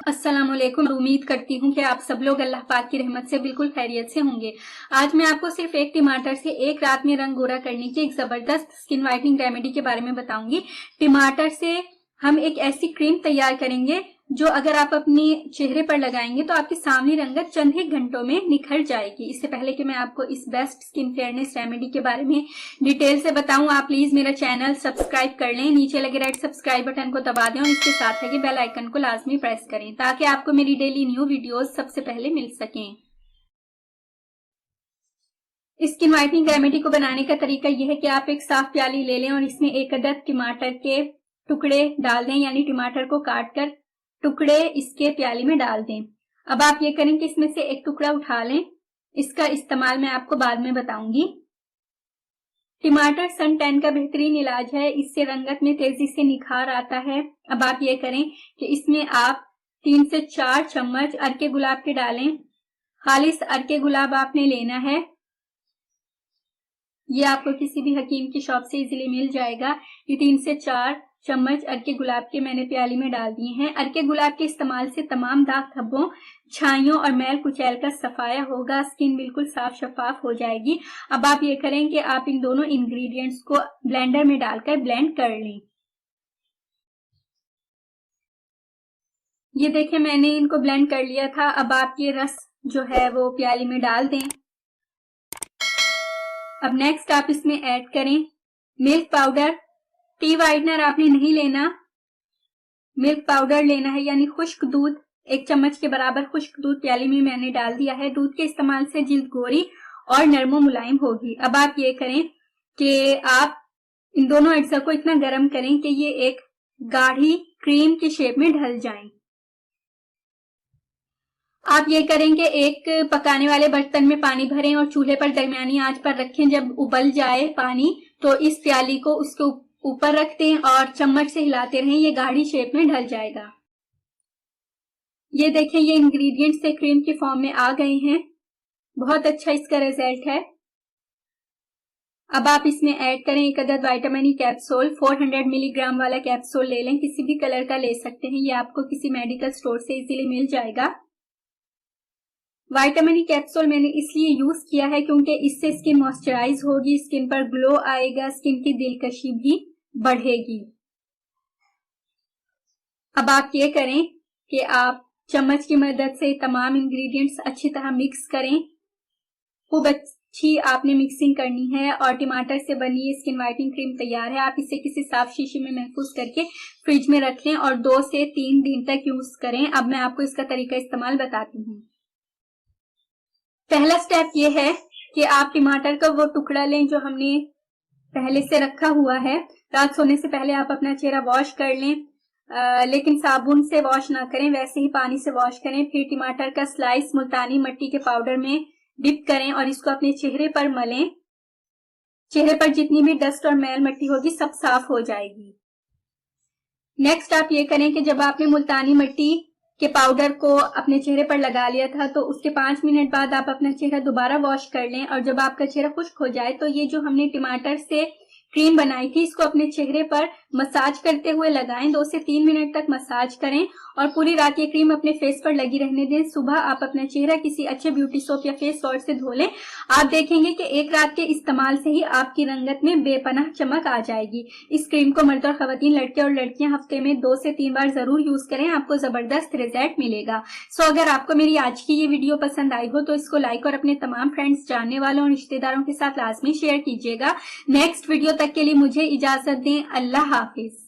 अस्सलाम वालेकुम। उम्मीद करती हूँ कि आप सब लोग अल्लाह पाक की रहमत से बिल्कुल खैरियत से होंगे। आज मैं आपको सिर्फ एक टमाटर से एक रात में रंग गोरा करने की एक जबरदस्त स्किन वाइटनिंग रेमेडी के बारे में बताऊंगी। टमाटर से हम एक ऐसी क्रीम तैयार करेंगे जो अगर आप अपने चेहरे पर लगाएंगे तो आपकी सांवली रंगत चंद ही घंटों में निखर जाएगी। इससे पहले कि मैं आपको इस बेस्ट स्किन फेयरनेस रेमेडी के बारे में डिटेल से बताऊं, आप प्लीज मेरा चैनल सब्सक्राइब कर लें। नीचे लगे रेड सब्सक्राइब बटन को दबा दें और इसके साथ लगे बेल आइकन को लाजमी प्रेस करें ताकि आपको मेरी डेली न्यू वीडियोस सबसे पहले मिल सकें। स्किन वाइटनिंग रेमेडी को बनाने का तरीका यह है कि आप एक साफ प्याली ले लें और इसमें एक अदद टमाटर के टुकड़े डाल दें, यानी टमाटर को काट कर टुकड़े इसके प्याली में डाल दें। अब आप ये करें कि इसमें से एक टुकड़ा उठा लें। इसका इस्तेमाल मैं आपको बाद में बताऊंगी। टमाटर सन टैन का बेहतरीन इलाज है, इससे रंगत में तेजी से निखार आता है। अब आप ये करें कि इसमें आप 3 से 4 चम्मच अर्के गुलाब के डालें। खालिस अर्के गुलाब आपने लेना है, ये आपको किसी भी हकीम की शॉप से इजीली मिल जाएगा। ये 3 से 4 चम्मच अर्के गुलाब के मैंने प्याली में डाल दिए हैं। अर्के गुलाब के इस्तेमाल से तमाम दाग धब्बों, छाइयों और मैल कुचैल का सफाया होगा, स्किन बिल्कुल साफ शफाफ हो जाएगी। अब आप ये करें कि आप इन दोनों इंग्रेडिएंट्स को ब्लेंडर में डालकर ब्लेंड कर लें। ये देखें, मैंने इनको ब्लेंड कर लिया था। अब आप ये रस जो है वो प्याली में डाल दें। अब नेक्स्ट आप इसमें ऐड करें मिल्क पाउडर। टी वाइटनर आपने नहीं लेना, मिल्क पाउडर लेना है, यानी खुश्क दूध। 1 चम्मच के बराबर खुश्क दूध प्याली में मैंने डाल दिया है। दूध के इस्तेमाल से जिल्द गोरी और नरमो मुलायम होगी। अब आप ये करें कि आप इन दोनों अज्जा को इतना गर्म करें कि ये एक गाढ़ी क्रीम की शेप में ढल जाएं। आप ये करेंगे एक पकाने वाले बर्तन में पानी भरें और चूल्हे पर दरमियानी आंच पर रखें। जब उबल जाए पानी तो इस प्याली को उसके ऊपर रख दें और चम्मच से हिलाते रहें, ये गाढ़ी शेप में ढल जाएगा। ये देखें, ये इंग्रेडिएंट्स से क्रीम की फॉर्म में आ गए हैं। बहुत अच्छा इसका रिजल्ट है। अब आप इसमें ऐड करें एक अदद विटामिन ई कैप्सूल। 400 मिलीग्राम वाला कैप्सूल ले लें, किसी भी कलर का ले सकते हैं, ये आपको किसी मेडिकल स्टोर से इजीली मिल जाएगा। विटामिन ई कैप्सूल मैंने इसलिए यूज किया है क्योंकि इससे स्किन मॉइस्चराइज होगी, स्किन पर ग्लो आएगा, स्किन की दिलकशी भी बढ़ेगी। अब आप ये करें कि आप चम्मच की मदद से तमाम इंग्रेडिएंट्स अच्छी तरह मिक्स करें। खूब अच्छी आपने मिक्सिंग करनी है और टमाटर से बनी ये स्किन वाइटनिंग क्रीम तैयार है। आप इसे किसी साफ शीशी में महफूज करके फ्रिज में रख लें और 2 से 3 दिन तक यूज करें। अब मैं आपको इसका तरीका इस्तेमाल बताती हूँ। पहला स्टेप ये है कि आप टमाटर का वो टुकड़ा लें जो हमने पहले से रखा हुआ है। रात सोने से पहले आप अपना चेहरा वॉश कर लें, लेकिन साबुन से वॉश ना करें, वैसे ही पानी से वॉश करें। फिर टमाटर का स्लाइस मुल्तानी मिट्टी के पाउडर में डिप करें और इसको अपने चेहरे पर मलें। चेहरे पर जितनी भी डस्ट और मैल मट्टी होगी सब साफ हो जाएगी। नेक्स्ट आप ये करें कि जब आपने मुल्तानी मिट्टी के पाउडर को अपने चेहरे पर लगा लिया था तो उसके 5 मिनट बाद आप अपना चेहरा दोबारा वॉश कर लें और जब आपका चेहरा खुश्क हो जाए तो ये जो हमने टमाटर से क्रीम बनाई थी इसको अपने चेहरे पर मसाज करते हुए लगाएं। 2 से 3 मिनट तक मसाज करें और पूरी रात ये क्रीम अपने फेस पर लगी रहने दें। सुबह आप अपना चेहरा किसी अच्छे ब्यूटी सोप या फेस वॉश से धो लें। आप देखेंगे कि एक रात के इस्तेमाल से ही आपकी रंगत में बेपनाह चमक आ जाएगी। इस क्रीम को मर्द और खवातीन, लड़के और लड़कियां हफ्ते में 2 से 3 बार जरूर यूज करें, आपको जबरदस्त रिजल्ट मिलेगा। सो अगर आपको मेरी आज की ये वीडियो पसंद आई हो तो इसको लाइक और अपने तमाम फ्रेंड्स, जानने वालों और रिश्तेदारों के साथ लाजमी शेयर कीजिएगा। नेक्स्ट वीडियो तक के लिए मुझे इजाजत दें। अल्लाह हाफिज।